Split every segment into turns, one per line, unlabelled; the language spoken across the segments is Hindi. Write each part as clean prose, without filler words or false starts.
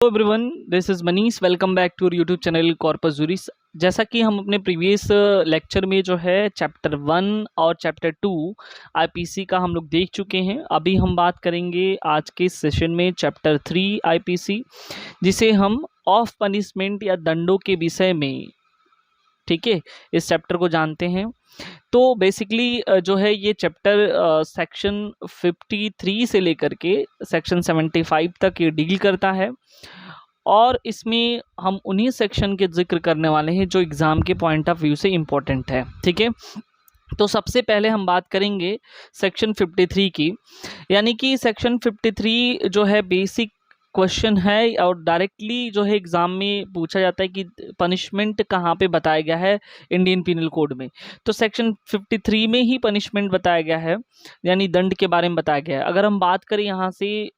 Hello everyone, this is Manish. Welcome back to YouTube channel Corpus Juris. जैसा कि हम अपने प्रीवियस लेक्चर में जो है चैप्टर 1 और चैप्टर 2 आईपीसी का हम लोग देख चुके हैं। अभी हम बात करेंगे आज के सेशन में चैप्टर 3 आईपीसी, जिसे हम ऑफ पनिशमेंट या दंडों के विषय में, ठीक है, इस चैप्टर को जानते हैं। तो बेसिकली जो है ये चैप्टर सेक्शन 53 से लेकर के सेक्शन 75 तक ये डील करता है, और इसमें हम उन्हीं सेक्शन के जिक्र करने वाले हैं जो एग्ज़ाम के पॉइंट ऑफ व्यू से इम्पोर्टेंट है। ठीक है, तो सबसे पहले हम बात करेंगे सेक्शन 53 की। यानी कि सेक्शन 53 जो है बेसिक क्वेश्चन है और डायरेक्टली जो है एग्ज़ाम में पूछा जाता है कि पनिशमेंट कहाँ पे बताया गया है इंडियन पिनल कोड में। तो सेक्शन 53 में ही पनिशमेंट बताया गया है, यानी दंड के बारे में बताया गया है। अगर हम बात करें यहाँ से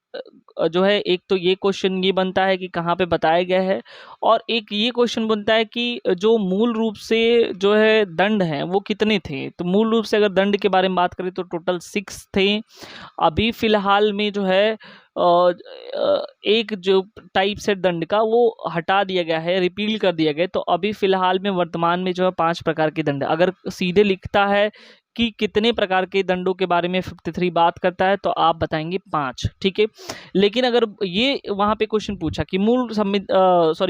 जो है, एक तो ये क्वेश्चन ये बनता है कि कहाँ पे बताया गया है, और एक ये क्वेश्चन बनता है कि जो मूल रूप से जो है दंड हैं वो कितने थे। तो मूल रूप से अगर दंड के बारे में बात करें तो टोटल 6 थे। अभी फ़िलहाल में जो है एक जो टाइप से दंड का वो हटा दिया गया है, रिपील कर दिया गया है। तो अभी फ़िलहाल में वर्तमान में जो है 5 प्रकार के दंड। अगर सीधे लिखता है कि कितने प्रकार के दंडों के बारे में 53 बात करता है तो आप बताएंगे 5। ठीक है, लेकिन अगर ये वहाँ पे क्वेश्चन पूछा कि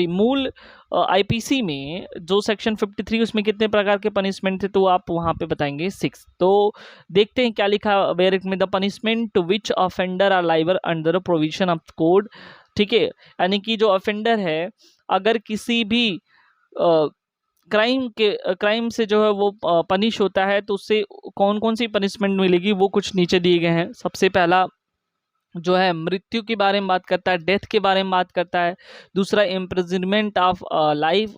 मूल आईपीसी में जो सेक्शन 53 उसमें कितने प्रकार के पनिशमेंट थे, तो आप वहाँ पे बताएंगे 6। तो देखते हैं क्या लिखा वेयर इट में the punishment to which offender are liable under provision of code. ठीक है, यानी कि जो ऑफेंडर है अगर किसी भी क्राइम से जो है वो पनिश होता है तो उससे कौन कौन सी पनिशमेंट मिलेगी वो कुछ नीचे दिए गए हैं। सबसे पहला जो है मृत्यु के बारे में बात करता है, डेथ के बारे में बात करता है। दूसरा इम्प्रिजनमेंट ऑफ लाइफ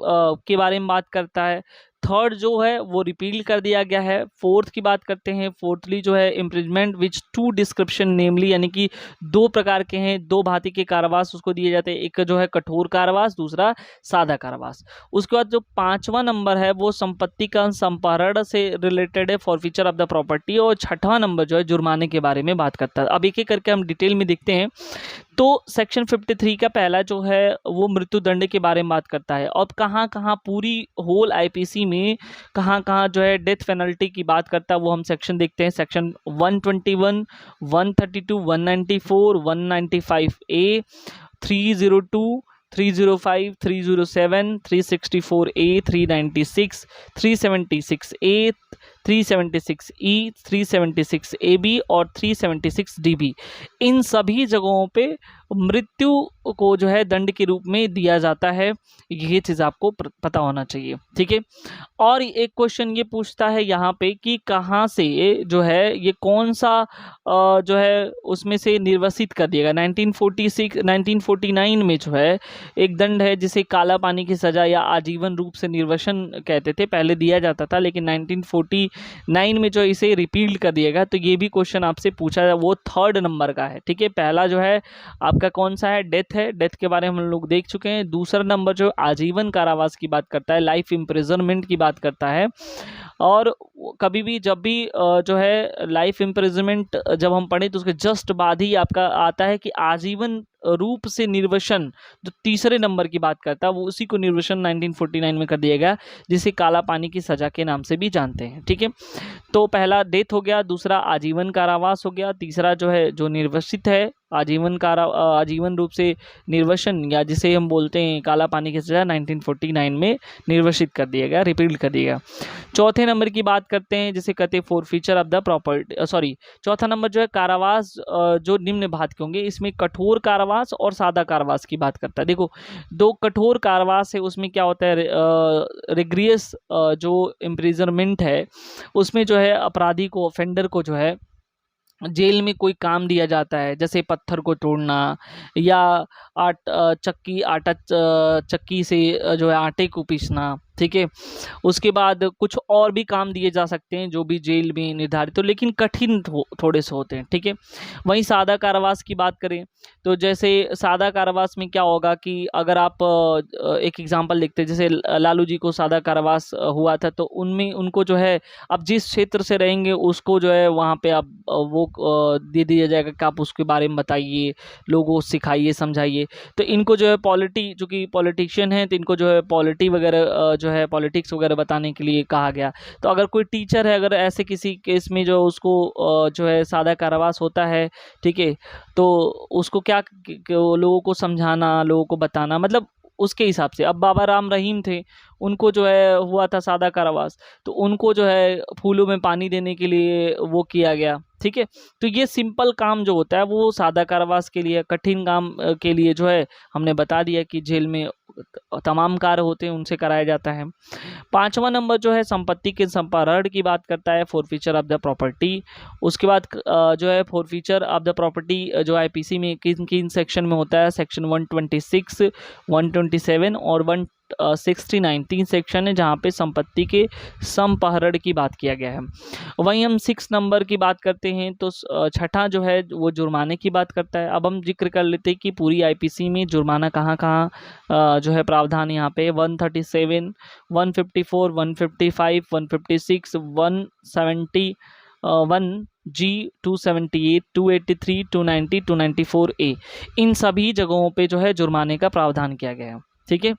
के बारे में बात करता है। थर्ड जो है वो रिपील कर दिया गया है। फोर्थ की बात करते हैं, फोर्थली जो है इम्प्रिजमेंट विच 2 डिस्क्रिप्शन नेमली, यानी कि 2 प्रकार के हैं, 2 भांति के कारावास उसको दिए जाते हैं। एक जो है कठोर कारावास, दूसरा सादा कारावास। उसके बाद जो 5वां नंबर है वो संपत्ति का संपारण से रिलेटेड है, फॉरफीचर ऑफ द प्रॉपर्टी। और 6वां नंबर जो है जुर्माने के बारे में बात करता है। अब एक एक करके हम डिटेल में देखते हैं। तो सेक्शन 53 का पहला जो है वो मृत्यु दंड के बारे में बात करता है। अब कहाँ कहाँ पूरी होल आईपीसी में कहाँ कहाँ जो है डेथ पेनल्टी की बात करता है वो हम सेक्शन देखते हैं। Section 121, 132, 194, 195 A, 302, 305, 307, 364 A, 396, 376 A, 376 E, 376 A B और 376 डी बी, इन सभी जगहों पे मृत्यु को जो है दंड के रूप में दिया जाता है। ये चीज़ आपको पता होना चाहिए। ठीक है, और एक क्वेश्चन ये पूछता है यहाँ पे कि कहाँ से जो है ये कौन सा जो है उसमें से निर्वासित कर दिएगा। 1949 में जो है एक दंड है जिसे काला पानी की सज़ा या आजीवन रूप से निर्वसन कहते थे, पहले दिया जाता था, लेकिन 1949 में जो इसे रिपील कर दिया गया। तो ये भी क्वेश्चन आपसे पूछा है, वो 3rd नंबर का है। ठीक है, पहला जो है आपका कौन सा है, डेथ है, डेथ के बारे में हम लोग देख चुके हैं। दूसरा नंबर जो आजीवन कारावास की बात करता है, लाइफ इम्प्रिजनमेंट की बात करता है। और कभी भी जब भी जो है लाइफ इम्प्रिजनमेंट जब हम पढ़ें तो उसके जस्ट बाद ही आपका आता है कि आजीवन रूप से निर्वसन, जो तीसरे नंबर की बात करता है, वो उसी को निर्वसन 1949 में कर दिया गया, जिसे काला पानी की सजा के नाम से भी जानते हैं। ठीक है, तो पहला डेथ हो गया, दूसरा आजीवन कारावास हो गया, तीसरा जो है जो निर्वसित है आजीवन रूप से निर्वसन, या जिसे हम बोलते हैं काला पानी की सजा, 1949 में निर्वसित कर दिया गया, रिपील कर दिया गया। चौथे नंबर की बात करते हैं जिसे कहते हैं फॉरफीचर ऑफ द प्रॉपर्टी। चौथा नंबर जो है कारावास जो निम्न भांति के होंगे, इसमें कठोर कारावास और सादा कारावास की बात करता है। देखो, 2 कठोर कारावास है, उसमें क्या होता है, रिग्रियस जो इम्प्रिजनमेंट है उसमें जो है अपराधी को, ऑफेंडर को जो है जेल में कोई काम दिया जाता है, जैसे पत्थर को तोड़ना या आटा चक्की से जो है आटे को पीसना, ठीक है। उसके बाद कुछ और भी काम दिए जा सकते हैं जो भी जेल में निर्धारित हो, लेकिन कठिन थोड़े से होते हैं, ठीक है। वहीं सादा कारावास की बात करें तो जैसे सादा कारावास में क्या होगा कि अगर आप एक एग्जांपल देखते हैं, जैसे लालू जी को सादा कारावास हुआ था, तो उनमें उनको जो है अब जिस क्षेत्र से रहेंगे उसको जो है वहाँ पे अब वो दे दिया जाएगा कि आप उसके बारे में बताइए, लोगों को सिखाइए, समझाइए। तो इनको जो है चूंकि पॉलिटिशियन है तो इनको जो है पॉलिटी वगैरह जो है पॉलिटिक्स वगैरह बताने के लिए कहा गया। तो अगर कोई टीचर है, अगर ऐसे किसी केस में जो उसको जो है सादा कारावास होता है, ठीक है, तो उसको क्या लोगों को समझाना, लोगों को बताना, मतलब उसके हिसाब से। अब बाबा राम रहीम थे, उनको जो है हुआ था सादा कारावास, तो उनको जो है फूलों में पानी देने के लिए वो किया गया, ठीक है। तो ये सिंपल काम जो होता है वो सादा कारावास के लिए, कठिन काम के लिए जो है हमने बता दिया कि जेल में तमाम कार्य होते हैं उनसे कराया जाता है। 5वां नंबर जो है संपत्ति के संपारण की बात करता है, फॉरफीचर ऑफ द प्रॉपर्टी। उसके बाद जो है फॉरफीचर ऑफ द प्रॉपर्टी जो आईपीसी में किन किन सेक्शन में होता है, सेक्शन 126, 127 और 169, 3 सेक्शन है जहाँ पे संपत्ति के संपहरण की बात किया गया है। वहीं हम 6 नंबर की बात करते हैं तो छठा जो है वो जुर्माने की बात करता है। अब हम जिक्र कर लेते हैं कि पूरी आईपीसी में जुर्माना कहाँ कहाँ जो है प्रावधान यहाँ पे 137, 154, 155, 156, 171 जी, 278, 283, 290, 294A, इन सभी जगहों पे जो है जुर्माने का प्रावधान किया गया है, ठीक है।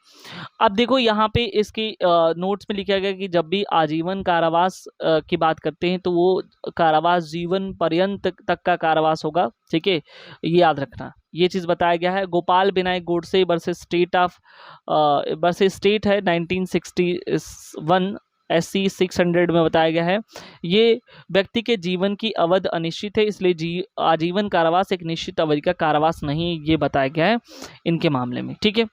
अब देखो यहाँ पे इसकी नोट्स में लिखा गया कि जब भी आजीवन कारावास की बात करते हैं तो वो कारावास जीवन पर्यंत तक का कारावास होगा, ठीक है, ये याद रखना। ये चीज़ बताया गया है। गोपाल विनायक गोडसे वर्सेस स्टेट है 1961 SC 600 में बताया गया है। ये व्यक्ति के जीवन की अवधि अनिश्चित है, इसलिए आजीवन कारावास एक निश्चित अवधि का कारावास नहीं, ये बताया गया है इनके मामले में, ठीक है।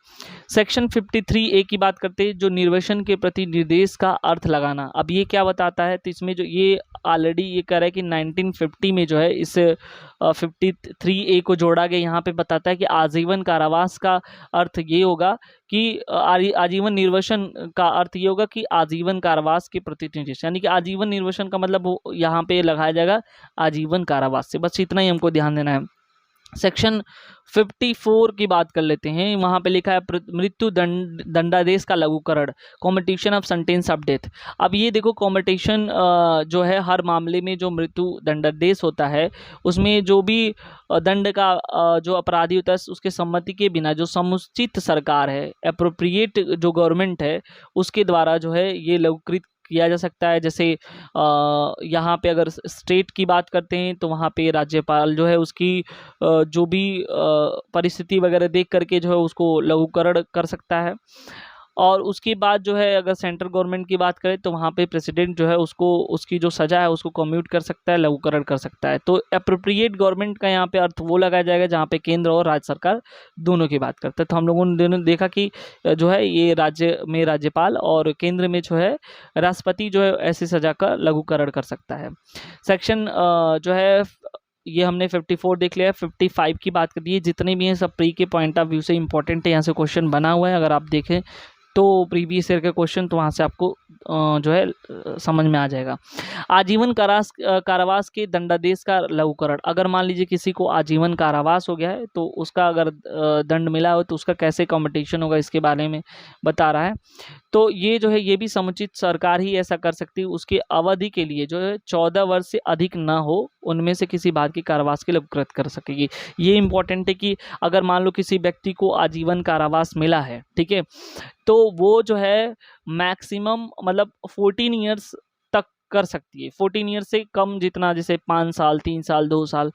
सेक्शन 53A की बात करते हैं, जो निर्वसन के प्रति निर्देश का अर्थ लगाना। अब ये क्या बताता है, तो इसमें जो ये ऑलरेडी ये कह रहा है कि 1950 में जो है इस 53A को जोड़ा गया। यहाँ पे बताता है कि आजीवन कारावास का अर्थ ये होगा कि आजीवन निर्वसन का अर्थ ये होगा कि आजीवन कारावास के प्रति निर्देश, यानी कि आजीवन निर्वसन का मतलब यहाँ पे लगाया जाएगा आजीवन कारावास से। बस इतना ही हमको ध्यान देना है। सेक्शन 54 की बात कर लेते हैं। वहाँ पे लिखा है मृत्यु दंडादेश का लघुकरण, commutation of sentence of death. अब ये देखो कॉम्यूटेशन जो है हर मामले में जो मृत्यु दंडादेश होता है उसमें जो भी दंड का जो अपराधी होता है उसके सम्मति के बिना जो समुचित सरकार है, एप्रोप्रिएट जो गवर्नमेंट है उसके द्वारा जो है ये लघुकृत किया जा सकता है। जैसे यहाँ पे अगर स्टेट की बात करते हैं तो वहाँ पे राज्यपाल जो है उसकी जो भी परिस्थिति वगैरह देख करके जो है उसको लघुकरण कर सकता है। और उसके बाद जो है अगर सेंट्रल गवर्नमेंट की बात करें तो वहाँ पे प्रेसिडेंट जो है उसको उसकी जो सज़ा है उसको कम्यूट कर सकता है, लघुकरण कर सकता है। तो एप्रोप्रिएट गवर्नमेंट का यहाँ पे अर्थ वो लगाया जाएगा जहाँ पे केंद्र और राज्य सरकार दोनों की बात करता है। तो हम लोगों ने देखा कि जो है ये राज्य में राज्यपाल और केंद्र में जो है राष्ट्रपति जो है ऐसी सज़ा का लघुकरण कर सकता है। सेक्शन जो है ये हमने 54 देख लिया है। 55 की बात कर दी है। जितने भी हैं सब प्री के पॉइंट ऑफ व्यू से इंपॉर्टेंट है, यहाँ से क्वेश्चन बना हुआ है। अगर आप देखें तो प्रीवियस ईयर के क्वेश्चन तो वहाँ से आपको जो है समझ में आ जाएगा। आजीवन कारावास के दंडादेश का लघुकरण। अगर मान लीजिए किसी को आजीवन कारावास हो गया है तो उसका अगर दंड मिला हो तो उसका कैसे कॉम्पिटिशन होगा इसके बारे में बता रहा है। तो ये जो है ये भी समुचित सरकार ही ऐसा कर सकती है। उसकी अवधि के लिए जो है 14 वर्ष से अधिक ना हो उनमें से किसी बात की कारावास के लघुकृत कर सकेगी। ये इंपॉर्टेंट है कि अगर मान लो किसी व्यक्ति को आजीवन कारावास मिला है, ठीक है, तो वो जो है मैक्सिमम मतलब 14 ईयर्स तक कर सकती है। 14 ईयर्स से कम जितना, जैसे 5 साल, 3 साल, 2 साल,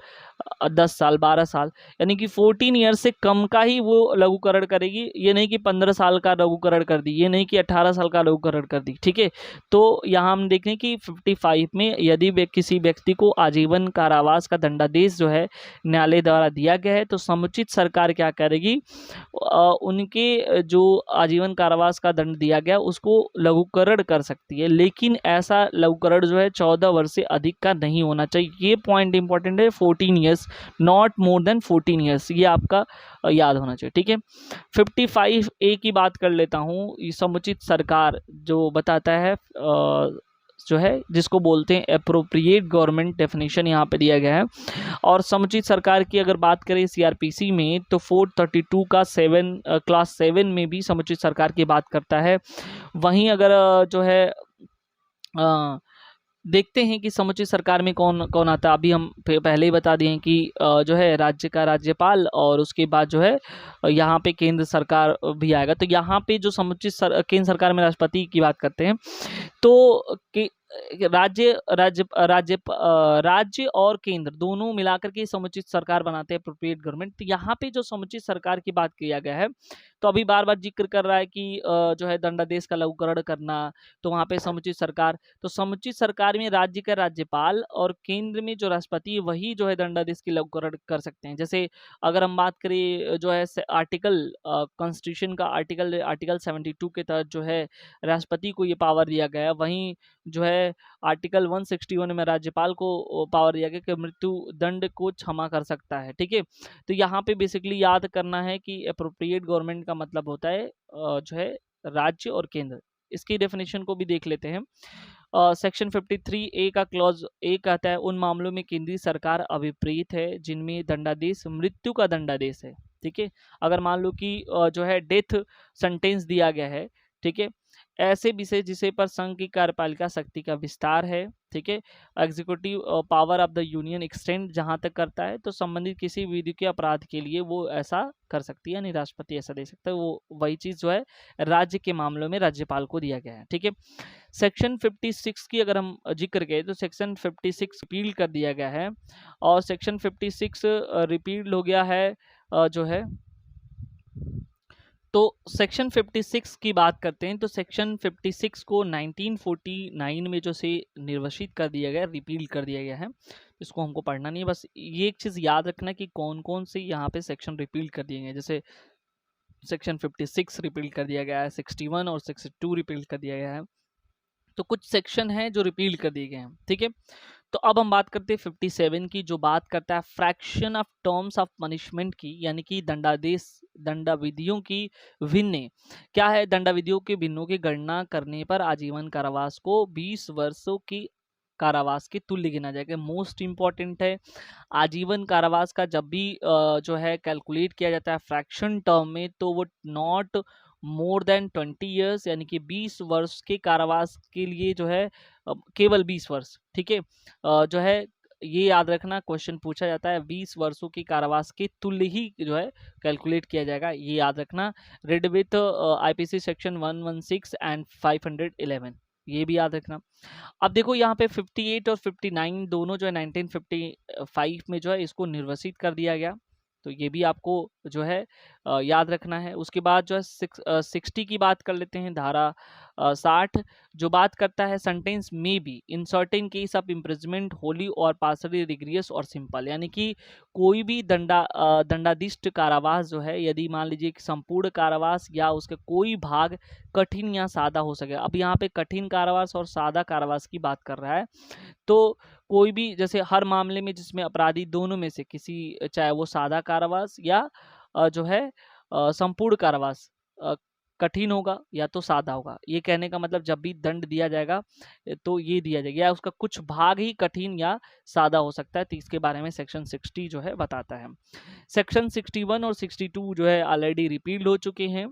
10 साल, 12 साल, यानी कि 14 ईयर्स से कम का ही वो लघुकरण करेगी। ये नहीं कि 15 साल का लघुकरण कर दी, ये नहीं कि 18 साल का लघुकरण कर दी, ठीक है। तो यहाँ हम देखें कि 55 में यदि किसी व्यक्ति को आजीवन कारावास का दंडादेश जो है न्यायालय द्वारा दिया गया है तो समुचित सरकार क्या करेगी, उनके जो आजीवन कारावास का दंड दिया गया उसको लघुकरण कर सकती है। लेकिन ऐसा लघुकरण करण जो है 14 वर्ष से अधिक का नहीं होना चाहिए। ये पॉइंट इंपॉर्टेंट है, 14 years, not more than 14 years, ये आपका याद होना चाहिए। ठीक है, 55A की बात कर लेता हूँ। ये समुचित सरकार जो बताता है जो है जिसको बोलते हैं एप्रोप्रिएट गवर्नमेंट, डेफिनेशन यहाँ पे दिया गया है। और समुचित सरकार की अगर बात करें सीआरपीसी में तो 432 का क्लास 7 में भी समुचित सरकार की बात करता है। वहीं अगर जो है देखते हैं कि समुचित सरकार में कौन कौन आता है। अभी हम पहले ही बता दिए कि जो है राज्य का राज्यपाल, और उसके बाद जो है यहाँ पे केंद्र सरकार भी आएगा। तो यहाँ पे जो केंद्र सरकार में राष्ट्रपति की बात करते हैं तो राज्य और केंद्र दोनों मिलाकर के समुचित सरकार बनाते हैं, अप्रोप्रिएट गवर्नमेंट। तो यहाँ पे जो समुचित सरकार की बात किया गया है, तो अभी बार बार जिक्र कर रहा है कि जो है दंडादेश का लघुकरण करना, तो वहाँ पे समुचित सरकार, तो समुचित सरकार में राज्य का राज्यपाल और केंद्र में जो राष्ट्रपति है वही जो है दंडादेश की लघुकरण कर सकते हैं। जैसे अगर हम बात करें जो है आर्टिकल कॉन्स्टिट्यूशन का आर्टिकल 72 के तहत जो है राष्ट्रपति को ये पावर दिया गया है। वहीं जो है आर्टिकल 161 में राज्यपाल को पावर दिया गया कि मृत्यु दंड को क्षमा कर सकता है। ठीक है, तो यहाँ पे बेसिकली याद करना है कि अप्रोप्रिएट गवर्नमेंट का मतलब होता है जो है राज्य और केंद्र। इसकी डेफिनेशन को भी देख लेते हैं। सेक्शन 53A का क्लॉज ए कहता है उन मामलों में केंद्रीय सरकार अभिप्रेत है जिनमें दंडादेश मृत्यु का दंडादेश है। ठीक है, अगर मान लो कि जो है डेथ सेंटेंस दिया गया है, ठीक है, ऐसे विषय जिसे पर संघ की कार्यपालिका शक्ति का विस्तार है, ठीक है, executive power of the union extend जहां तक करता है, तो संबंधित किसी विधि के अपराध के लिए वो ऐसा कर सकती है, यानी राष्ट्रपति ऐसा दे सकता है। वो वही चीज जो है राज्य के मामलों में राज्यपाल को दिया गया है। ठीक है, सेक्शन 56 की अगर हम जिक्र करें तो सेक्शन 56 रिपील कर दिया गया है, और सेक्शन 56 रिपील हो गया है जो है, तो सेक्शन 56 की बात करते हैं। तो सेक्शन 56 को 1949 में जो से निर्वासित कर दिया गया, रिपील कर दिया गया है। इसको हमको पढ़ना नहीं है, बस ये एक चीज़ याद रखना कि कौन कौन से यहाँ पे सेक्शन रिपील कर दिए गए। जैसे सेक्शन 56 रिपील कर दिया गया है, 61 और 62 रिपील कर दिया गया है। तो कुछ सेक्शन है जो रिपील कर दिए गए हैं। ठीक है, तो अब हम बात करते हैं 57 की, जो बात करता है fraction of terms of punishment की, यानी कि दंडाविधियों की भिन्न। क्या है, दंडाविधियों के भिन्नों की गणना करने पर आजीवन कारावास को 20 वर्षों की कारावास के तुल्य गिना जाएगा। मोस्ट इंपॉर्टेंट है, आजीवन कारावास का जब भी जो है कैलकुलेट किया जाता है फ्रैक्शन टर्म में, तो वो नॉट मोर देन 20 ईयर्स, यानी कि 20 वर्ष के कारावास के लिए जो है केवल 20 वर्ष। ठीक है, जो है ये याद रखना, क्वेश्चन पूछा जाता है 20 वर्षों की कारावास के तुल्य ही जो है कैलकुलेट किया जाएगा, ये याद रखना। Red with IPC section 116 and 511, ये भी याद रखना। अब देखो यहाँ पे 58 और 59 दोनों जो है 1955 में जो है इसको निर्वासित कर दिया गया, तो ये भी आपको जो है याद रखना है। उसके बाद जो है 60 की बात कर लेते हैं, धारा 60 जो बात करता है सेंटेंस में be in certain case of imprisonment Holi और पार्सली रिग्रियस और सिंपल, यानी कि कोई भी दंडादिष्ट कारावास जो है, यदि मान लीजिए कि संपूर्ण कारावास या उसके कोई भाग कठिन या सादा हो सके। अब यहाँ पे कठिन कारावास और सादा कारावास की बात कर रहा है, तो कोई भी जैसे हर मामले में जिसमें अपराधी दोनों में से किसी, चाहे वो सादा कारावास या जो है संपूर्ण कारावास कठिन होगा या तो सादा होगा। ये कहने का मतलब जब भी दंड दिया जाएगा तो ये दिया जाएगा, या उसका कुछ भाग ही कठिन या सादा हो सकता है, तो इसके बारे में सेक्शन 60 जो है बताता है। सेक्शन 61 और 62 जो है ऑलरेडी रिपील हो चुके हैं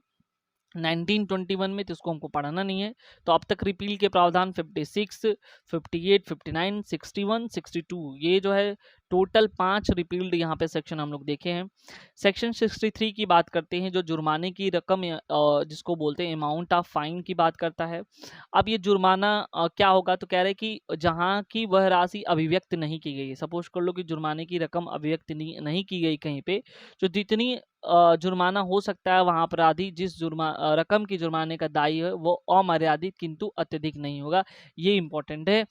1921 में, तो इसको हमको पढ़ना नहीं है। तो अब तक रिपील के प्रावधान 56, 58, 59, 61, 62, ये जो है टोटल 5 रिपील्ड यहाँ पे सेक्शन हम लोग देखे हैं। सेक्शन 63 की बात करते हैं, जो जुर्माने की रकम जिसको बोलते हैं अमाउंट ऑफ फाइन की बात करता है। अब ये जुर्माना क्या होगा, तो कह रहे हैं कि जहाँ की वह राशि अभिव्यक्त नहीं की गई है, सपोज कर लो कि जुर्माने की रकम अभिव्यक्त नहीं की गई कहीं पे, जो जितनी जुर्माना हो सकता है वहाँ अपराधी जिस रकम की जुर्माने का दायी है वो अमर्यादित किंतु अत्यधिक नहीं होगा। ये इंपॉर्टेंट है।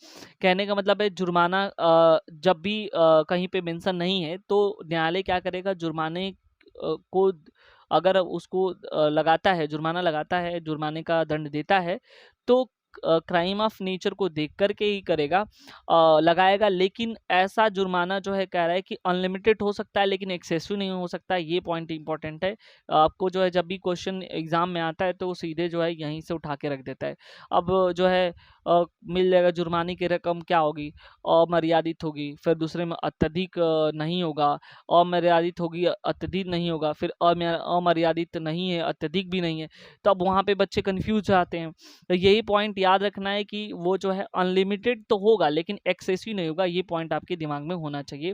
कहने का मतलब है जुर्माना जब भी कहीं पे मेंशन नहीं है तो न्यायालय क्या करेगा, जुर्माने को अगर उसको लगाता है, जुर्माना लगाता है, जुर्माने का दंड देता है, तो क्राइम ऑफ नेचर को देख करके ही करेगा, लगाएगा। लेकिन ऐसा जुर्माना जो है कह रहा है कि अनलिमिटेड हो सकता है लेकिन एक्सेसिव नहीं हो सकता। ये पॉइंट इंपॉर्टेंट है। आपको जो है जब भी क्वेश्चन एग्जाम में आता है तो सीधे जो है यहीं से उठा के रख देता है। अब जो है मिल जाएगा जुर्माने की रकम क्या होगी, अमर्यादित होगी, फिर दूसरे में अत्यधिक नहीं होगा, अमर्यादित होगी, अत्यधिक नहीं होगा, फिर अमर्यादित नहीं है, अत्यधिक भी नहीं है। तो अब वहाँ पे बच्चे कंफ्यूज जाते हैं। तो यही पॉइंट याद रखना है कि वो जो है अनलिमिटेड तो होगा लेकिन एक्सेसिव नहीं होगा। ये पॉइंट आपके दिमाग में होना चाहिए।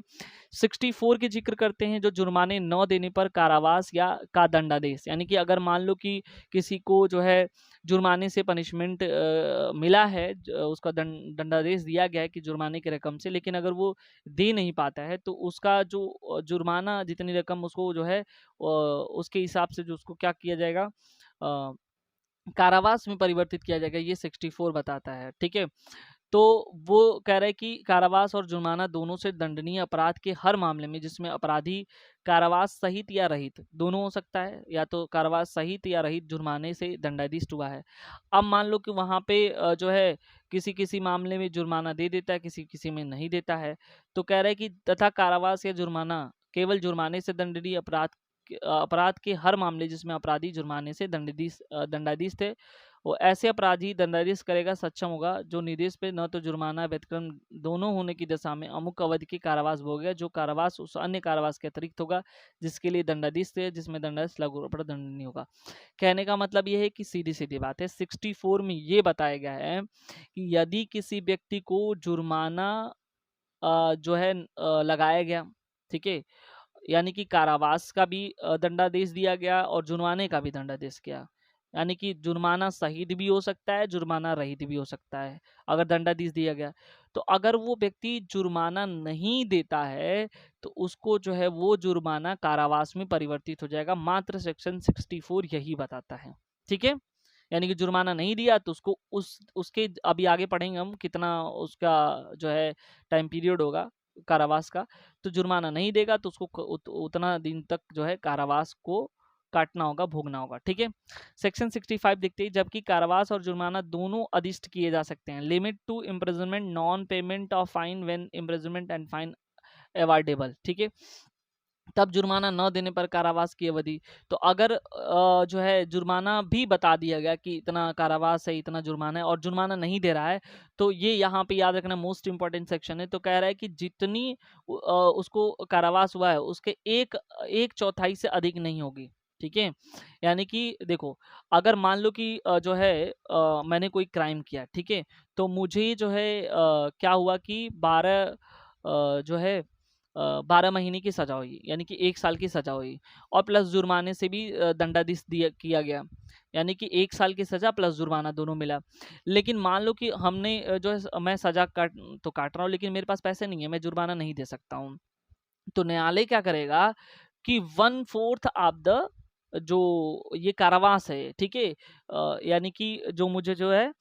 64 की जिक्र करते हैं, जो जुर्माने न देने पर कारावास या का दंडादेश, यानी कि अगर मान लो कि किसी को जो है जुर्माने से पनिशमेंट मिला है, उसका दंडादेश दिया गया है कि जुर्माने की रकम से, लेकिन अगर वो दे नहीं पाता है तो उसका जो जुर्माना जितनी रकम उसको जो है उसके हिसाब से जो उसको क्या किया जाएगा, कारावास में परिवर्तित किया जाएगा। ये 64 बताता है। ठीक है, तो वो कह रहा है कि कारावास और जुर्माना दोनों से दंडनीय अपराध के हर मामले में जिसमें अपराधी कारावास सहित या रहित दोनों हो सकता है, या तो कारावास सहित या रहित जुर्माने से दंडाधीश हुआ है। अब मान लो कि वहाँ पे जो है किसी किसी मामले में जुर्माना दे देता है, किसी किसी में नहीं देता है, तो कह रहा है कि तथा कारावास या जुर्माना केवल जुर्माने से दंडनीय अपराध के हर मामले जिसमें अपराधी जुर्माने से दंडाधीश थे, वो ऐसे अपराधी दंडाधीश करेगा सक्षम होगा जो निर्देश पे न तो जुर्माना व्यतिक्रम दोनों होने की दशा में अमुक अवधि की कारावास भोगेगा, जो कारावास उस अन्य कारावास के अतिरिक्त होगा जिसके लिए दंडाधीश थे, जिसमें दंडाधीश लागू पर दंड नहीं होगा। कहने का मतलब ये है कि सीधी सीधी बात है, 64 में ये बताया गया है कि यदि किसी व्यक्ति को जुर्माना जो है लगाया गया, ठीक है, यानी कि कारावास का भी दंडादेश दिया गया और जुर्माने का भी दंडादेश किया, यानी कि जुर्माना सहित भी हो सकता है, जुर्माना रहित भी हो सकता है अगर दंडादेश दिया गया। तो अगर वो व्यक्ति जुर्माना नहीं देता है तो उसको जो है वो जुर्माना कारावास में परिवर्तित हो जाएगा। मात्र सेक्शन 64 यही बताता है। ठीक है, यानी कि जुर्माना नहीं दिया तो उसको उसके अभी आगे पढ़ेंगे हम कितना उसका जो है टाइम पीरियड होगा कारावास का। तो जुर्माना नहीं देगा तो उसको उतना दिन तक जो है कारावास को काटना होगा, भोगना होगा। ठीक है, सेक्शन 65 देखते हैं, जबकि कारावास और जुर्माना दोनों अदिष्ट किए जा सकते हैं। Limit to imprisonment non payment of fine when imprisonment and fine awardable. ठीक है, तब जुर्माना न देने पर कारावास की अवधि। तो अगर जो है जुर्माना भी बता दिया गया कि इतना कारावास है, इतना जुर्माना है, और जुर्माना नहीं दे रहा है, तो ये यहाँ पे याद रखना मोस्ट इंपॉर्टेंट सेक्शन है। तो कह रहा है कि जितनी उसको कारावास हुआ है उसके एक चौथाई से अधिक नहीं होगी। ठीक है, यानी कि देखो अगर मान लो कि जो है मैंने कोई क्राइम किया, ठीक है, तो मुझे जो है क्या हुआ कि 12 जो है 12 महीने की सजा हुई, यानी कि 1 साल की सजा हुई, और प्लस जुर्माने से भी दंडादेश दिया किया गया, यानी कि 1 साल की सजा प्लस जुर्माना दोनों मिला। लेकिन मान लो कि हमने जो है मैं सजा काट रहा हूँ लेकिन मेरे पास पैसे नहीं है, मैं जुर्माना नहीं दे सकता हूँ। तो न्यायालय क्या करेगा कि 1/4 ऑफ द जो ये कारावास है, ठीक है, यानी कि जो मुझे जो है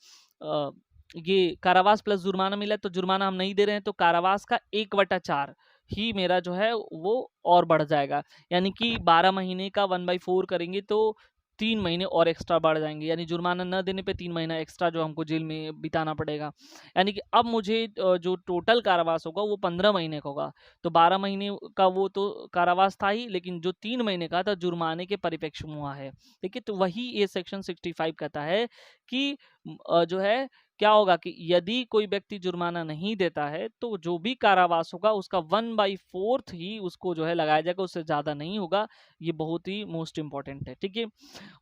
ये कारावास प्लस जुर्माना मिला है, तो जुर्माना हम नहीं दे रहे हैं तो कारावास का 1/4 ही मेरा जो है वो और बढ़ जाएगा, यानी कि 12 महीने का 1/4 करेंगे तो 3 महीने और एक्स्ट्रा बढ़ जाएंगे, यानी जुर्माना न देने पे 3 महीना एक्स्ट्रा जो हमको जेल में बिताना पड़ेगा। यानी कि अब मुझे जो टोटल कारावास होगा वो 15 महीने का होगा। तो 12 महीने का वो तो कारावास था ही, लेकिन जो 3 महीने का था जुर्माने के परिप्रेक्ष्य में हुआ है। ठीक है, तो वही ये सेक्शन 65 कहता है कि जो है क्या होगा कि यदि कोई व्यक्ति जुर्माना नहीं देता है तो जो भी कारावास होगा उसका 1/4 ही उसको जो है लगाया जाएगा, उससे ज्यादा नहीं होगा। ये बहुत ही मोस्ट इंपॉर्टेंट है। ठीक है,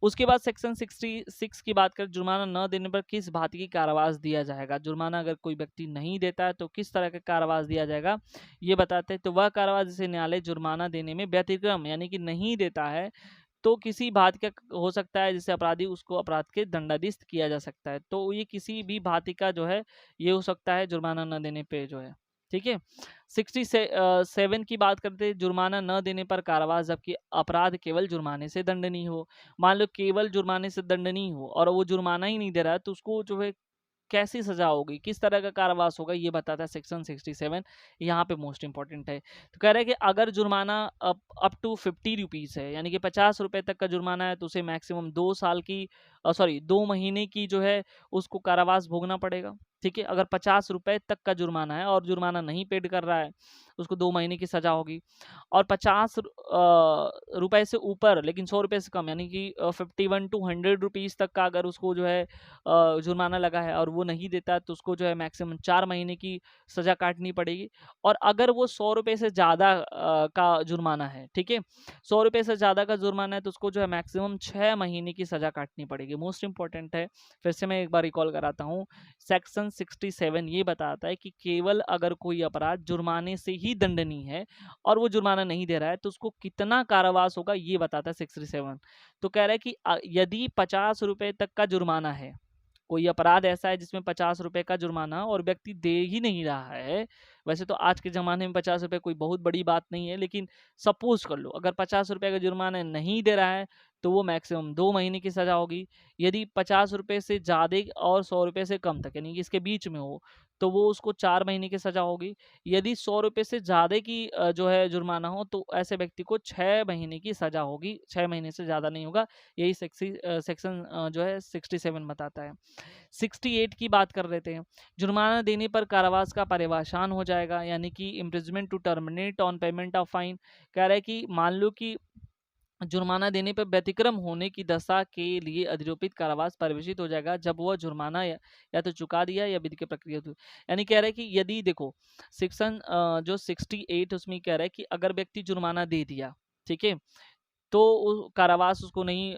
उसके बाद सेक्शन 66 की बात करें, जुर्माना न देने पर किस भांति की कारावास दिया जाएगा। जुर्माना अगर कोई व्यक्ति नहीं देता है तो किस तरह का कारावास दिया जाएगा ये बताते हैं। तो वह कारावास जिसे न्यायालय जुर्माना देने में व्यतिक्रम यानी कि नहीं देता है तो किसी भांति का हो सकता है जिससे अपराधी उसको अपराध के दंडाधीश किया जा सकता है। तो ये किसी भी भांति का जो है ये हो सकता है जुर्माना न देने पे जो है। ठीक है, 67 की बात करते हैं, जुर्माना न देने पर कारावास, जबकि अपराध केवल जुर्माने से दंडनीय हो। मान लो केवल जुर्माने से दंडनीय हो और वो जुर्माना ही नहीं दे रहा है तो उसको जो है कैसी सजा होगी, किस तरह का कारावास होगा, ये बताता है सेक्शन 67। यहाँ पे मोस्ट इंपॉर्टेंट है। तो कह रहे हैं कि अगर जुर्माना अप टू 50 रुपीज़ है, यानी कि 50 रुपए तक का जुर्माना है, तो उसे मैक्सिमम 2 साल की 2 महीने की जो है उसको कारावास भोगना पड़ेगा। ठीक है, अगर 50 रुपए तक का जुर्माना है और जुर्माना नहीं पेड कर रहा है, उसको 2 महीने की सजा होगी। और 50 रुपए से ऊपर लेकिन 100 रुपए से कम, यानी कि 51 टू 100 रुपीज़ तक का अगर उसको जो है जुर्माना लगा है और वो नहीं देता है, तो उसको जो है मैक्सिमम 4 महीने की सजा काटनी पड़ेगी। और अगर वो 100 रुपए से ज़्यादा का जुर्माना है, ठीक है, 100 रुपए से ज़्यादा का जुर्माना है, तो उसको जो है मैक्सिमम 6 महीने की सजा काटनी पड़ेगी। मोस्ट इंपॉर्टेंट है, फिर से मैं एक बार रिकॉल कराता हूँ। सेक्शन 67 ये बताता है कि केवल अगर कोई अपराध जुर्माने से ही दंडनीय है और वो जुर्माना नहीं दे रहा है, तो उसको कितना कारावास होगा ये बताता है 67। तो कह रहा है कि यदि 50 रुपए तक का जुर्माना है, कोई अपराध ऐसा है जिसमें 50 रुपए का जुर्माना और व्यक्ति दे ही नहीं रहा है। वैसे तो आज के ज़माने में 50 रुपए कोई बहुत बड़ी बात नहीं है, लेकिन सपोज़ कर लो अगर 50 रुपए का जुर्माना नहीं दे रहा है, तो वो मैक्सिमम 2 महीने की सज़ा होगी। यदि 50 रुपए से ज़्यादा और 100 रुपए से कम तक, यानी कि इसके बीच में हो, तो वो उसको 4 महीने की सज़ा होगी। यदि 100 रुपए से ज़्यादा की जो है जुर्माना हो, तो ऐसे व्यक्ति को 6 महीने की सज़ा होगी, 6 महीने से ज़्यादा नहीं होगा। यही सेक्शन जो है 67 बताता है। 68 की बात कर लेते हैं। जुर्माना देने पर कारावास का पर्यवसान हो जाएगा, यानी कि imprisonment to terminate on payment of fine. कह रहा है कि मान लो कि जुर्माना देने पर व्यतिक्रम होने की दशा के लिए अधिरोपित कारावास परिवेशित हो जाएगा जब वह जुर्माना या तो चुका दिया या विधि की प्रक्रिया हुई। यानी कह रहा है कि यदि देखो सेक्शन जो 68 उसमें कह रहा है कि अगर व्यक्ति जुर्माना दे दिया, ठीक है, तो कारावास उसको नहीं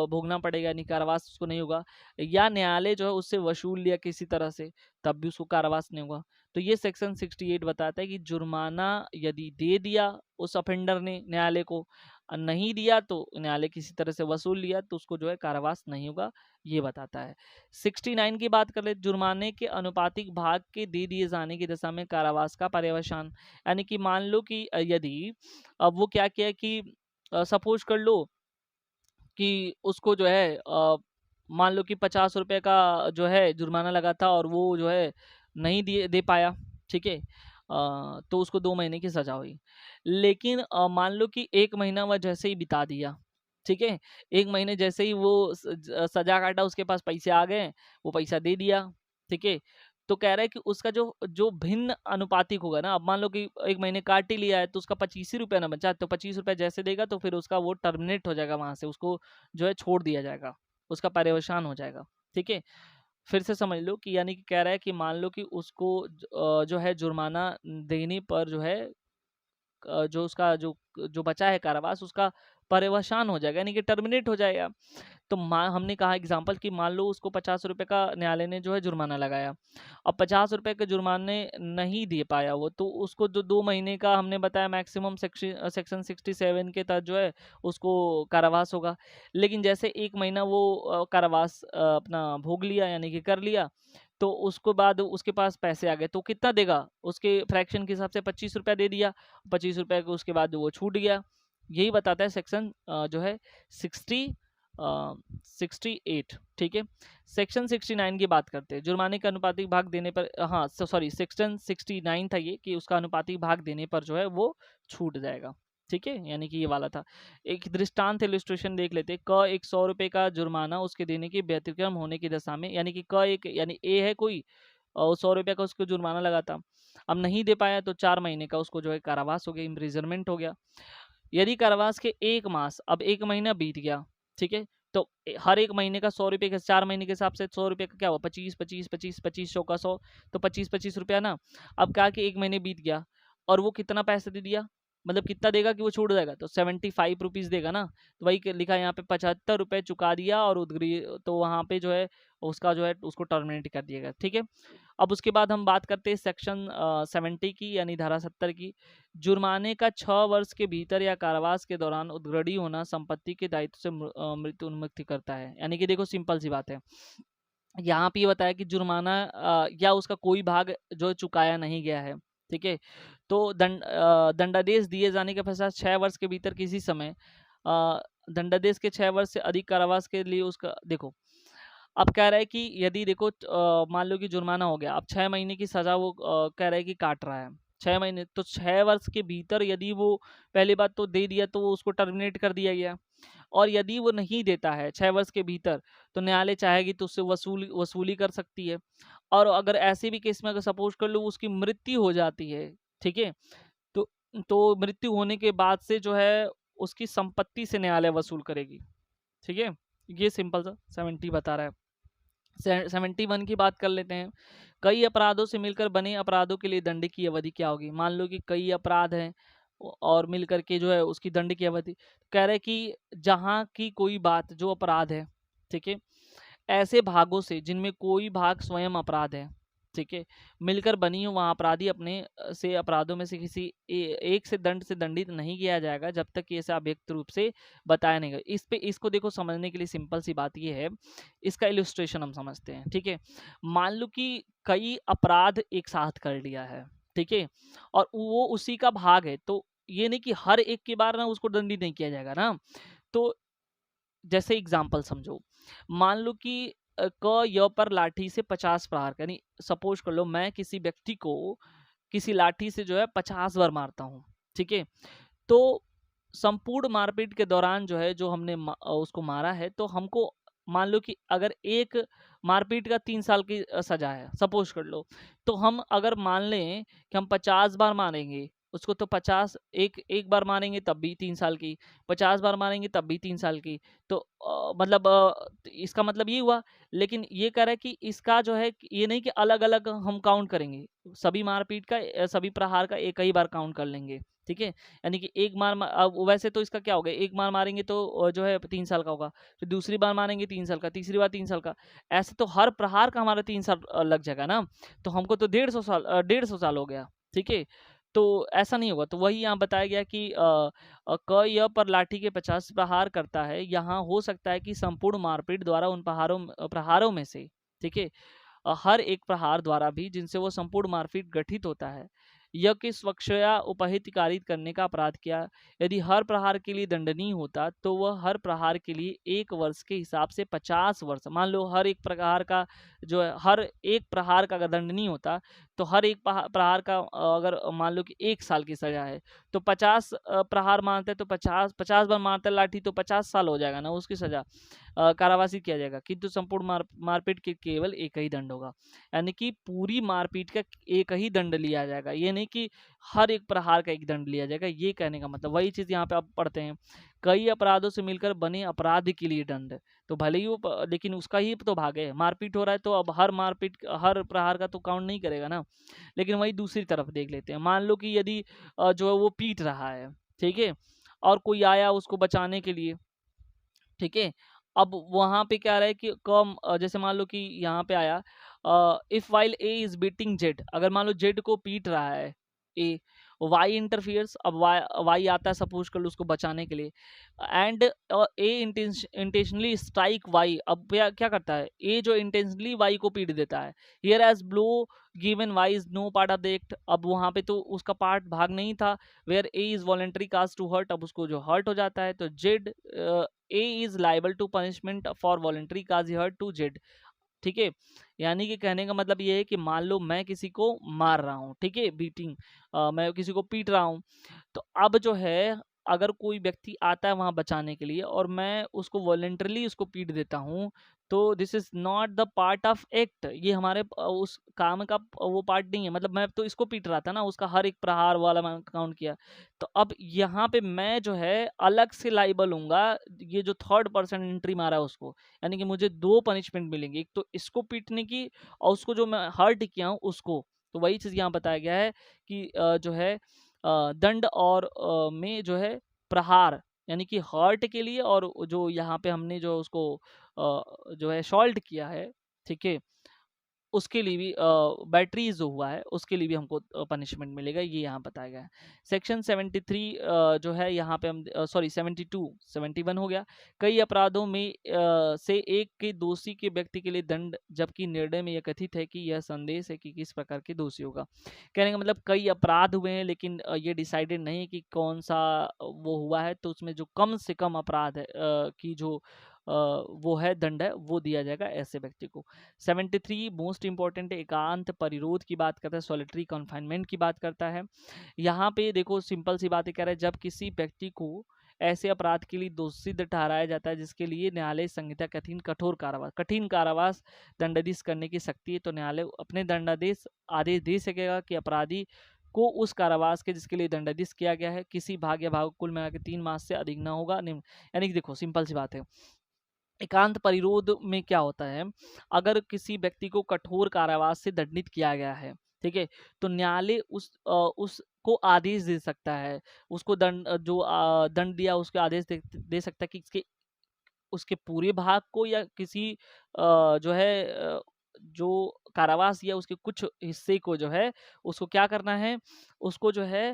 भोगना पड़ेगा, यानी कारावास उसको नहीं होगा। या न्यायालय जो है उससे वसूल लिया किसी तरह से, तब भी उसको कारावास नहीं होगा। तो ये सेक्शन 68 बताता है कि जुर्माना यदि दे दिया उस ऑफेंडर ने न्यायालय को, नहीं दिया तो न्यायालय किसी तरह से वसूल लिया, तो उसको जो है कारावास नहीं होगा, ये बताता है। 69 की बात कर ले, जुर्माने के अनुपातिक भाग के दे दिए जाने की दशा में कारावास का पर्यवसान। यानी कि मान लो कि यदि अब वो क्या किया कि सपोज कर लो कि उसको जो है मान लो कि 50 रुपए का जो है जुर्माना लगा था और वो जो है नहीं दे पाया, ठीक है, तो उसको 2 महीने की सजा हुई। लेकिन मान लो कि 1 महीना वह जैसे ही बिता दिया, ठीक है, 1 महीने जैसे ही वो सजा काटा, उसके पास पैसे आ गए, वो पैसा दे दिया, ठीक है। तो कह रहा है कि उसका जो जो भिन्न अनुपातिक होगा ना, अब मान लो कि 1 महीने काट ही लिया है, तो उसका 25 ही रुपया ना बचा, तो 25 रुपया जैसे देगा तो फिर उसका वो टर्मिनेट हो जाएगा, वहां से उसको जो है छोड़ दिया जाएगा, उसका पर्यवसान हो जाएगा, ठीक है। फिर से समझ लो कि यानी कि कह रहा है कि मान लो कि उसको जो है जुर्माना देने पर जो है जो उसका जो जो बचा है कारावास, उसका पर्यवसान हो जाएगा, यानी कि टर्मिनेट हो जाएगा। तो हमने कहा एग्जाम्पल कि मान लो उसको 50 रुपए का न्यायालय ने जो है जुर्माना लगाया, अब 50 रुपए के जुर्माने नहीं दे पाया वो, तो उसको जो 2 महीने का हमने बताया मैक्सिमम सेक्शन 67 के तहत जो है उसको कारावास होगा। लेकिन जैसे 1 महीना वो कारावास अपना भोग लिया, यानी कि कर लिया, तो उसको बाद उसके पास पैसे आ गए, तो कितना देगा, उसके फ्रैक्शन के हिसाब से 25 रुपया दे दिया, 25 रुपये को उसके बाद वो छूट गया। यही बताता है सेक्शन जो है 68, ठीक है। सेक्शन 69 की बात करते हैं। जुर्माने का अनुपातिक भाग देने पर, हाँ सॉरी, सेक्शन 69 था ये, कि उसका अनुपातिक भाग देने पर जो है वो छूट जाएगा, ठीक है, यानी कि ये वाला था। एक दृष्टांत इलस्ट्रेशन देख लेते। क एक 100 रुपए का जुर्माना उसके देने की व्यतिक्रम होने की दशा में, यानी कि क एक यानी ए है कोई, और 100 रुपये का उसको जुर्माना लगा था, अब नहीं दे पाया, तो 4 महीने का उसको जो है कारावास हो गया, इम्प्रिजनमेंट हो गया। यदि कारावास के 1 मास, अब 1 महीना बीत गया, ठीक है, तो हर 1 महीने का 100 रुपये के 4 महीने के हिसाब से 100 रुपये का क्या हुआ, 25 का 100, तो 25 रुपया ना। अब क्या कि 1 महीने बीत गया और वो कितना पैसा दे दिया, मतलब कितना देगा कि वो छूट जाएगा, तो 75 रुपीज़ देगा ना। तो वही लिखा यहाँ पे 75 रुपये चुका दिया और उदग्रीव, तो वहाँ पे जो है उसका जो है उसको टर्मिनेट कर दिएगा, ठीक है। अब उसके बाद हम बात करते हैं सेक्शन 70 की, यानी धारा 70 की। जुर्माने का 6 वर्ष के भीतर या कारावास के दौरान उद्ग्रडी होना संपत्ति के दायित्व से मृत्यु उन्मुक्ति करता है। यानी कि देखो सिंपल सी बात है, यहाँ पे ये बताया कि जुर्माना या उसका कोई भाग जो चुकाया नहीं गया है, ठीक है, तो दंडादेश दिए जाने के पश्चात 6 वर्ष के भीतर किसी समय दंडादेश के 6 वर्ष से अधिक कारावास के लिए उसका देखो, अब कह रहा है कि यदि देखो मान लो कि जुर्माना हो गया, अब 6 महीने की सज़ा वो कह रहा है कि काट रहा है। 6 महीने तो 6 वर्ष के भीतर यदि वो पहली बात तो दे दिया तो वो उसको टर्मिनेट कर दिया गया। और यदि वो नहीं देता है 6 वर्ष के भीतर तो न्यायालय चाहेगी तो उससे वसूली कर सकती है। और अगर ऐसे भी केस में अगर सपोज़ कर लो उसकी मृत्यु हो जाती है, ठीक है? तो मृत्यु होने के बाद से जो है उसकी संपत्ति से न्यायालय वसूल करेगी, ठीक है? ये सिंपल सा 70 बता रहा है। 71 की बात कर लेते हैं। कई अपराधों से मिलकर बने अपराधों के लिए दंड की अवधि क्या होगी? मान लो कि कई अपराध हैं और मिल करके जो है उसकी दंड की अवधि कह रहे हैं कि जहाँ की कोई बात जो अपराध है, ठीक है, ऐसे भागों से जिनमें कोई भाग स्वयं अपराध है, ठीक है, मिलकर बनी हो वहाँ अपराधी अपने से अपराधों में से किसी एक से दंड से दंडित नहीं किया जाएगा जब तक कि ऐसा अव्यक्त रूप से बताया नहीं गया। इस पे इसको देखो समझने के लिए सिंपल सी बात ये है, इसका इलस्ट्रेशन हम समझते हैं, ठीक है। मान लो कि कई अपराध एक साथ कर लिया है, ठीक है, और वो उसी का भाग है, तो ये नहीं कि हर एक के बार ना उसको दंडित नहीं किया जाएगा ना। तो जैसे एग्जाम्पल समझो, मान लो कि क य पर लाठी से 50 प्रहार यानी सपोज कर लो मैं किसी व्यक्ति को किसी लाठी से जो है 50 बार मारता हूँ, ठीक है। तो संपूर्ण मारपीट के दौरान जो है जो हमने उसको मारा है तो हमको मान लो कि अगर एक मारपीट का 3 साल की सजा है सपोज कर लो, तो हम अगर मान लें कि हम 50 बार मारेंगे उसको, तो 50 एक बार मारेंगे तब भी 3 साल की, 50 बार मारेंगे तब भी 3 साल की। तो मतलब इसका मतलब ये हुआ, लेकिन ये कह रहा है कि इसका जो है ये नहीं कि अलग-अलग हम काउंट करेंगे, सभी मारपीट का सभी प्रहार का एक ही बार काउंट कर लेंगे, ठीक है। यानी कि एक मार अब वैसे तो इसका क्या होगा, एक मार मारेंगे तो जो है 3 साल का होगा, फिर दूसरी बार मारेंगे 3 साल का, तीसरी बार 3 साल का, ऐसे तो हर प्रहार का हमारा 3 साल लग जाएगा ना। तो हमको तो 150 साल हो गया, ठीक है। तो ऐसा नहीं होगा, तो वही यहाँ बताया गया कि क य पर लाठी के 50 प्रहार करता है, यहाँ हो सकता है कि संपूर्ण मारपीट द्वारा उन प्रहारों में से, ठीक है, हर एक प्रहार द्वारा भी जिनसे वो संपूर्ण मारपीट गठित होता है, यह कि स्वक्षया उपहित कारित करने का अपराध किया। यदि हर प्रहार के लिए दंडनीय होता तो वह हर प्रहार के लिए 1 वर्ष के हिसाब से 50 वर्ष, मान लो हर एक प्रहार का जो है हर एक प्रहार का अगर दंडनीय होता तो हर एक प्रहार का अगर मान लो कि 1 साल की सजा है तो 50 प्रहार मारते हैं तो 50 बार मारते हैं लाठी तो 50 साल हो जाएगा ना उसकी सजा, कारावासी किया जाएगा। किंतु संपूर्ण मारपीट के केवल एक ही दंड होगा, यानी कि पूरी मारपीट का एक ही दंड लिया जाएगा, ये नहीं कि हर एक प्रहार का एक दंड लिया जाएगा। ये कहने का मतलब वही चीज़ यहाँ पे आप पढ़ते हैं, कई अपराधों से मिलकर बने अपराध के लिए दंड। तो भले ही वो लेकिन उसका ही तो भाग है, मारपीट हो रहा है तो अब हर प्रहार का तो काउंट नहीं करेगा ना। लेकिन वही दूसरी तरफ देख लेते हैं, मान लो कि यदि जो है वो पीट रहा है, ठीक है, और कोई आया उसको बचाने के लिए, ठीक है। अब वहाँ पे क्या रहा है कि जैसे मान लो कि यहाँ पे आया if while A is beating Z, अगर मान लो जेड को पीट रहा है ए, वाई इंटरफियर्स, अब वाई आता है सपोज कर लो उसको बचाने के लिए, and A intentionally strike Y, अब क्या करता है ए जो इंटेंशनली वाई को पीट देता है, here as blow given Y is no part of the act, अब वहाँ पे तो उसका पार्ट भाग नहीं था, where A is voluntary cast to hurt, अब उसको जो हर्ट हो जाता है, तो Z A is liable to punishment for voluntary cause hurt to Z, ठीक है। यानी कि कहने का मतलब ये है कि मान लो मैं किसी को मार रहा हूँ, ठीक है, बीटिंग, मैं किसी को पीट रहा हूँ, तो अब जो है अगर कोई व्यक्ति आता है वहां बचाने के लिए और मैं उसको वॉलेंटरली उसको पीट देता हूँ, तो this is not the part of act, ये हमारे उस काम का वो पार्ट नहीं है। मतलब मैं तो इसको पीट रहा था ना, उसका हर एक प्रहार वाला मैं काउंट किया, तो अब यहाँ पे मैं जो है अलग से लाइबल हूँगा, ये जो थर्ड पर्सन एंट्री मारा है उसको, यानी कि मुझे 2 पनिशमेंट मिलेंगी, एक तो इसको पीटने की और उसको जो मैं हर्ट किया हूँ उसको। तो वही चीज़ यहाँ बताया गया है कि जो है दंड और में जो है प्रहार, यानी कि हर्ट के लिए, और जो यहाँ पे हमने जो उसको जो है शॉल्ट किया है, ठीक है, उसके लिए भी बैटरी जो हुआ है उसके लिए भी हमको पनिशमेंट मिलेगा, ये यहाँ बताया गया है। सेक्शन 73 जो है यहाँ पे हम सॉरी 72 71 हो गया, कई अपराधों में से एक के दोषी के व्यक्ति के लिए दंड, जबकि निर्णय में यह कथित है कि यह संदेश है कि किस प्रकार के दोषी होगा। कहने का मतलब कई अपराध हुए हैं लेकिन ये डिसाइडेड नहीं है कि कौन सा वो हुआ है, तो उसमें जो कम से कम अपराध है की जो वो है दंड है वो दिया जाएगा ऐसे व्यक्ति को। 73 मोस्ट इंपॉर्टेंट एकांत परिरोध की बात करता है, सॉलिटरी कन्फाइनमेंट की बात करता है। यहाँ पे देखो सिंपल सी बात है, कह रहा है जब किसी व्यक्ति को ऐसे अपराध के लिए दोषी ठहराया जाता है जिसके लिए न्यायालय संहिता कठिन कारावास दंडादेश करने की शक्ति है, तो न्यायालय अपने दंडादेश आदेश दे सकेगा कि अपराधी को उस कारावास के जिसके लिए दंडादेश किया गया है किसी भाग या भाग कुल मिलाकर 3 मास से अधिक न होगा। यानी कि देखो सिंपल सी बात है, एकांत परिरोध में क्या होता है, अगर किसी व्यक्ति को कठोर कारावास से दंडित किया गया है, ठीक है, तो न्यायालय उसको आदेश दे सकता है, उसको दंड दिया उसके आदेश दे सकता है कि उसके पूरे भाग को या किसी जो है जो कारावास या उसके कुछ हिस्से को जो है उसको क्या करना है, उसको जो है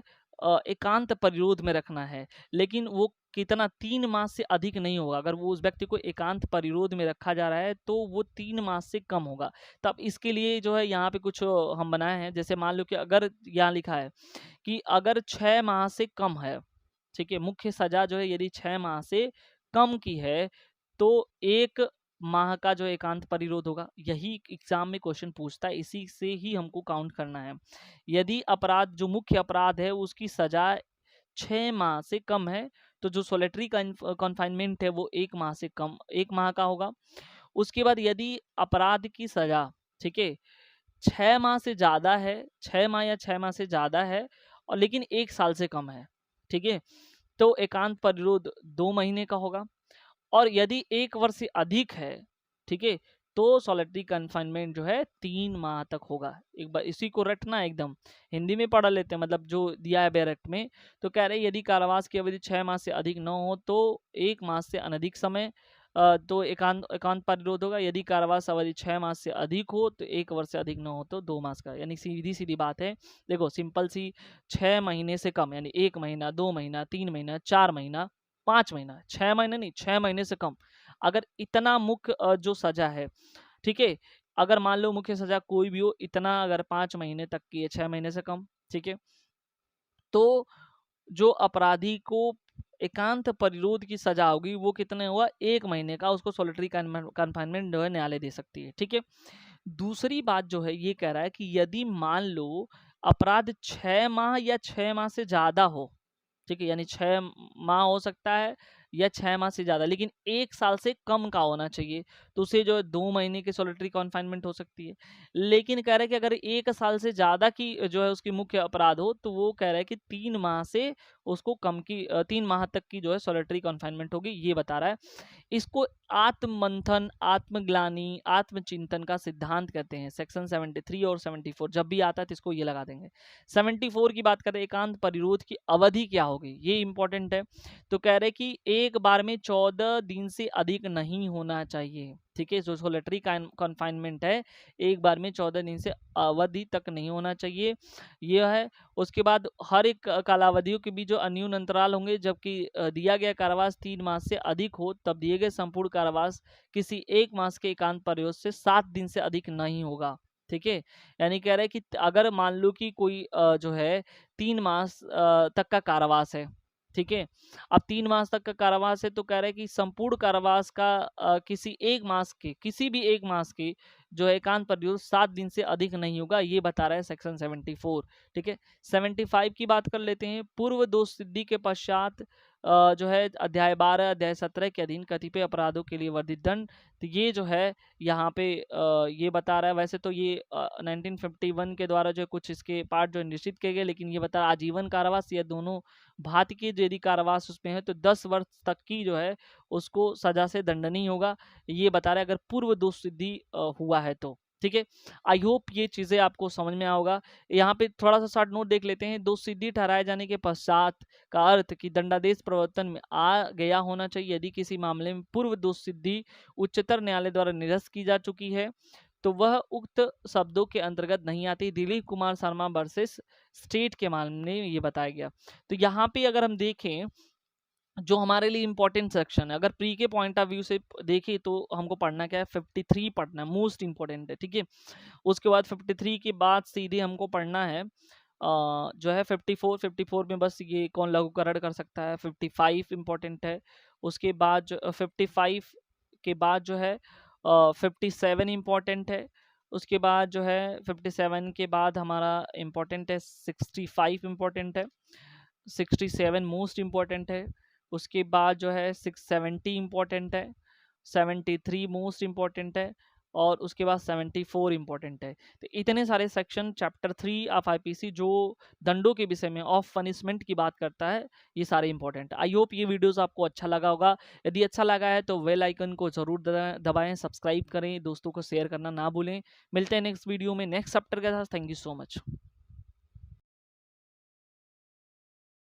एकांत परिरोध में रखना है। लेकिन वो कितना 3 मास से अधिक नहीं होगा। अगर वो उस व्यक्ति को एकांत परिरोध में रखा जा रहा है तो वो 3 मास से कम होगा। तब इसके लिए जो है यहाँ पे कुछ हम बनाए हैं, जैसे मान लो कि अगर यहाँ लिखा है कि अगर 6 माह से कम है, ठीक है, मुख्य सजा जो है यदि 6 माह से कम की है तो 1 माह का जो एकांत परिरोध होगा। यही एग्जाम में क्वेश्चन पूछता है, इसी से ही हमको काउंट करना है। यदि अपराध जो मुख्य अपराध है उसकी सजा 6 माह से कम है तो जो सॉलिटरी कन्फाइनमेंट है वो 1 माह से कम 1 माह का होगा। उसके बाद यदि अपराध की सजा, ठीक है, 6 माह से ज़्यादा है, 6 माह या 6 माह से ज़्यादा है और लेकिन 1 साल से कम है, ठीक है, तो एकांत परिरोध 2 महीने का होगा। और यदि 1 वर्ष से अधिक है, ठीक है, तो सॉलिटरी कन्फाइनमेंट जो है 3 माह तक होगा। एक बार इसी को रटना एकदम हिंदी में पढ़ लेते हैं, मतलब जो दिया है बैरक्ट में। तो कह रहे हैं यदि कारावास की अवधि 6 माह से अधिक न हो तो 1 माह से अनधिक समय तो एकांत परिरोध होगा। यदि कारावास अवधि 6 माह से अधिक हो तो 1 वर्ष से अधिक न हो तो 2 मास का। यानी सीधी सीधी बात है, देखो सिंपल सी, 6 महीने से कम यानी 1 महीना 2 महीना 3 महीना 4 महीना 5 महीना, 6 महीने नहीं, 6 महीने से कम। अगर इतना मुख्य जो सजा है, ठीक है, अगर मान लो मुख्य सजा कोई भी हो, इतना अगर 5 महीने तक की है, 6 महीने से कम, ठीक है, तो जो अपराधी को एकांत परिरोध की सजा होगी वो कितने हुआ 1 महीने का, उसको सॉलिटरी कन्फाइनमेंट जो है न्यायालय दे सकती है, ठीक है। दूसरी बात जो है ये कह रहा है कि यदि मान लो अपराध 6 माह या 6 माह से ज्यादा हो, ठीक है, यानी 6 माह हो सकता है या 6 माह से ज़्यादा, लेकिन 1 साल से कम का होना चाहिए, तो उसे जो है 2 महीने की सॉलिटरी कन्फाइनमेंट हो सकती है। लेकिन कह रहा है कि अगर 1 साल से ज़्यादा की जो है उसकी मुख्य अपराध हो तो वो कह रहा है कि 3 माह से उसको कम की 3 माह तक की जो है सॉलिटरी कन्फाइनमेंट होगी, ये बता रहा है। इसको आत्ममंथन, आत्मग्लानि, आत्मचिंतन का सिद्धांत कहते हैं। सेक्शन 73 और 74 जब भी आता है तो इसको ये लगा देंगे। 74 की बात करें, एकांत परिरोध की अवधि क्या होगी, ये इंपॉर्टेंट है। तो कह रहे कि एक बार में 14 दिन से अधिक नहीं होना चाहिए, ठीक है, जो सॉलिटरी कन्फाइनमेंट है एक बार में 14 दिन से अवधि तक नहीं होना चाहिए, यह है। उसके बाद हर एक कालावधियों के बीच जो अन्यून अंतराल होंगे, जबकि दिया गया कारावास 3 मास से अधिक हो तब दिए गए संपूर्ण कारावास किसी 1 मास के एकांत परिरोध से 7 दिन से अधिक नहीं होगा, ठीक है। यानी कह रहे हैं कि अगर मान लो कि कोई जो है 3 मास तक का कारावास है, ठीक है, अब 3 मास तक का कारावास है तो कह रहे हैं कि संपूर्ण कारावास का किसी 1 मास के किसी भी 1 मास के जो है एकांत परिरोध 7 दिन से अधिक नहीं होगा, ये बता रहा है सेक्शन 74, ठीक है। 75 की बात कर लेते हैं। पूर्व दोष सिद्धि के पश्चात जो है अध्याय 12 अध्याय 17 के अधीन कतिपय अपराधों के लिए वर्धित दंड, तो ये जो है यहाँ पे ये बता रहा है। वैसे तो ये 1951 के द्वारा जो कुछ इसके पार्ट जो निश्चित किए गए, लेकिन ये बता रहा आजीवन कारावास या दोनों भांति के यदि कारावास उसमें है तो 10 वर्ष तक की जो है उसको सजा से दंडनीय होगा, ये बता रहा है अगर पूर्व दोष सिद्धि हुआ है तो, ठीक है। आई होप ये चीजें आपको समझ में आओगा। यहाँ पे थोड़ा सा शॉर्ट नोट देख लेते हैं। दोष सिद्धि ठहराए जाने के पश्चात का अर्थ कि दंडादेश प्रवर्तन में आ गया होना चाहिए। यदि किसी मामले में पूर्व दोष सिद्धि उच्चतर न्यायालय द्वारा निरस्त की जा चुकी है तो वह उक्त शब्दों के अंतर्गत नहीं आती। दिलीप कुमार शर्मा वर्सेस स्टेट के मामले में ये बताया गया। तो यहाँ पे अगर हम देखें जो हमारे लिए इंपॉर्टेंट सेक्शन है, अगर प्री के पॉइंट ऑफ व्यू से देखें तो हमको पढ़ना क्या है, 53 पढ़ना है, मोस्ट इंपॉर्टेंट है, ठीक है। उसके बाद 53 के बाद सीधे हमको पढ़ना है जो है 54 में बस ये कौन लघुकरण कर सकता है, 55 इंपॉर्टेंट है। उसके बाद जो 55 के बाद जो है 57 इम्पॉर्टेंट है। उसके बाद जो है 57 के बाद हमारा इम्पोर्टेंट है 65 इम्पोर्टेंट है। 67 मोस्ट इम्पॉर्टेंट है। उसके बाद जो है 670 इम्पॉर्टेंट है। 73 मोस्ट इम्पॉर्टेंट है। और उसके बाद 74 इम्पॉर्टेंट है। तो इतने सारे सेक्शन चैप्टर 3 ऑफ आईपीसी जो दंडों के विषय में ऑफ पनिशमेंट की बात करता है, ये सारे इंपॉर्टेंट। आई होप ये वीडियोस आपको अच्छा लगा होगा। यदि अच्छा लगा है तो बेल आइकन को जरूर दबाएं, सब्सक्राइब करें, दोस्तों को शेयर करना ना भूलें। मिलते हैं नेक्स्ट वीडियो में नेक्स्ट चैप्टर के साथ। Thank you so much.